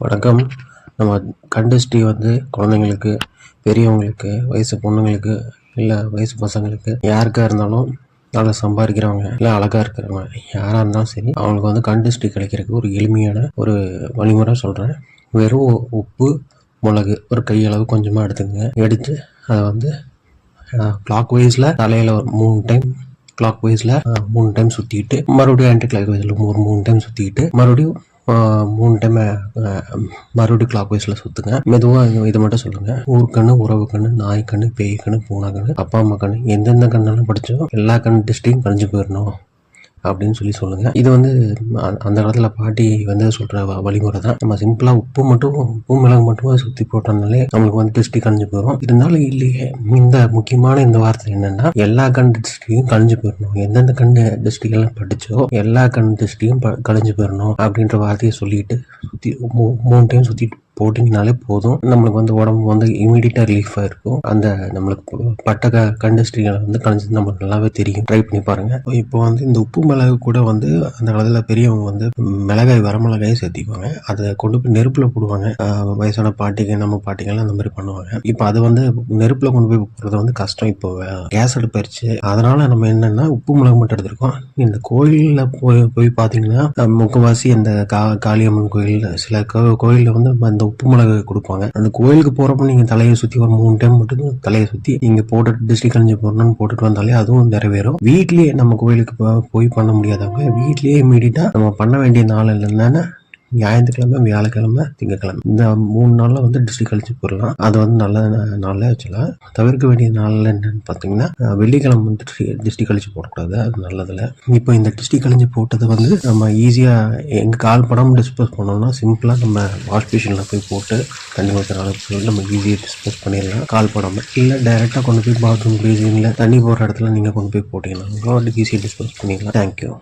வணக்கம். நம்ம கண் திருஷ்டி வந்து குழந்தைங்களுக்கு, பெரியவங்களுக்கு, வயசு பொண்ணுங்களுக்கு, இல்லை வயசு பசங்களுக்கு, யாருக்கா இருந்தாலும், நல்லா சம்பாதிக்கிறவங்க, இல்லை அழகாக இருக்கிறவங்க, யாராக இருந்தாலும் சரி, அவங்களுக்கு வந்து கண் திருஷ்டி கிடைக்கிறதுக்கு ஒரு எளிமையான ஒரு வழிமுறை சொல்கிறேன். வெறும் உப்பு, மிளகு ஒரு கையளவு கொஞ்சமாக எடுத்துக்கங்க. எடுத்து அதை வந்து கிளாக் வைஸில் தலையில் ஒரு 3 டைம் கிளாக் வைஸில் 3 டைம் சுற்றிக்கிட்டு, மறுபடியும் ஆன்டி கிளாக் வைஸில் ஒரு 3 டைம் சுற்றிக்கிட்டு, மறுபடியும் 3 டைம் மறுபடியும் கிளாக் வைஸில் சுற்றுங்க. மெதுவாக இதை மட்டும் சொல்லுங்கள். ஊர்க்கண்ணு, உறவு கண்ணு, நாய் கண்ணு, பேய் கண்ணு, பூனை கண்ணு, அப்பா அம்மா கண்ணு, எந்தெந்த கண்ணெல்லாம் படித்தோ எல்லா கண் டிஸ்ட்ரியும் கழிஞ்சு போயிடணும் அப்படின்னு சொல்லுங்கள். இது வந்து அந்த காலத்தில் பாட்டி வந்து சொல்கிற வழிமுறை தான். நம்ம சிம்பிளாக உப்பு மிளகு மட்டும் சுற்றி போட்டோம்னாலே நம்மளுக்கு வந்து டிஸ்ட்ரி கழிஞ்சு போயிடும். இருந்தாலும் இல்லையே, இந்த முக்கியமான இந்த வார்த்தை என்னன்னா, எல்லா கண் டிஸ்ட்ரியும் கழிஞ்சு போயிடணும். எந்தெந்த கண் டிஸ்ட்ரிக்ட்லாம் படிச்சோ எல்லா கண் டிஸ்ட்ரியும் கழிஞ்சு போயிடணும் அப்படின்ற வார்த்தையை சொல்லிட்டு சுற்றி 3 டைம் சுற்றிட்டு போட்டிங்கனாலே போதும். நம்மளுக்கு வந்து உடம்பு வந்து இமீடியட்டாக ரிலீஃபாக இருக்கும். அந்த நம்மளுக்கு பட்ட கண் டிஸ்ட்ரிக்ட்களை வந்து கழிஞ்சது நம்மளுக்கு நல்லாவே தெரியும். ட்ரை பண்ணி பாருங்கள். இப்போ வந்து இந்த உப்பு மிளகு கூட வந்து அந்த காலத்தில் பெரியவங்க வந்து மிளகாய் வரமிளகாயை சேர்த்திக்குவாங்க. அதை கொண்டு போய் நெருப்பில் போடுவாங்க. வயசான பாட்டிங்க, நம்ம பாட்டிங்கெல்லாம் அந்த மாதிரி பண்ணுவாங்க. இப்போ அது வந்து நெருப்பில் கொண்டு போய் போடுறது வந்து கஷ்டம். இப்போ கேஸ் அடுப்பாயிருச்சு. அதனால நம்ம என்னன்னா உப்பு மிளகு மட்டும் எடுத்திருக்கோம். இந்த கோயிலில் போய் பார்த்தீங்கன்னா முக்கவாசி அந்த காளியம்மன் கோயில், சில கோயிலில் வந்து அந்த உப்பு மிளகு கொடுப்பாங்க. அந்த கோயிலுக்கு போறப்ப நீங்க தலையை சுத்தி ஒரு 3 டைம் மட்டும் தலையை சுத்தி நீங்க போட்டு டிஸ்ட்ரிக் கழிஞ்சு போடணும்னு போட்டுட்டு வந்தாலே அதுவும் நிறைவேறும். வீட்லயே நம்ம கோயிலுக்கு போய் பண்ண முடியாதவங்க வீட்லயே இமீடியட்டா நம்ம பண்ண வேண்டிய நாள் என்னன்னா, ஞாயிற்றுக்கிழமை, வியாழக்கிழமை, திங்கக்கிழமை, இந்த 3 நாள்ல வந்து டிஸ்ட்ரிக் கழிச்சு போடலாம். அது வந்து நல்ல நாள்ல வச்சுலாம். தவிர்க்க வேண்டிய நாள்ல என்னன்னு பார்த்தீங்கன்னா, வெள்ளிக்கிழமை வந்து டிஸ்ட்ரிக் கழிச்சு போடக்கூடாது. அது நல்லதில்ல. இப்போ இந்த டிஸ்ட்ரிக் கழிஞ்சு போட்டதை வந்து நம்ம ஈஸியா எங்க கால் படாமல் டிஸ்போஸ் பண்ணோம்னா, சிம்பிளா நம்ம வாஷ் மிஷின்ல போய் போட்டு தண்ணி ஊற்றுற அளவுக்கு நம்ம ஈஸியாக டிஸ்போஸ் பண்ணிடலாம். கால் படாமல். இல்லை டைரெக்டாக கொண்டு போய் பாத்ரூம் பேசின்ல தண்ணி போடுற இடத்துல நீங்க கொண்டு போய் போட்டீங்கன்னா ஈஸியாக டிஸ்போஸ் பண்ணிடலாம். தேங்க்யூ.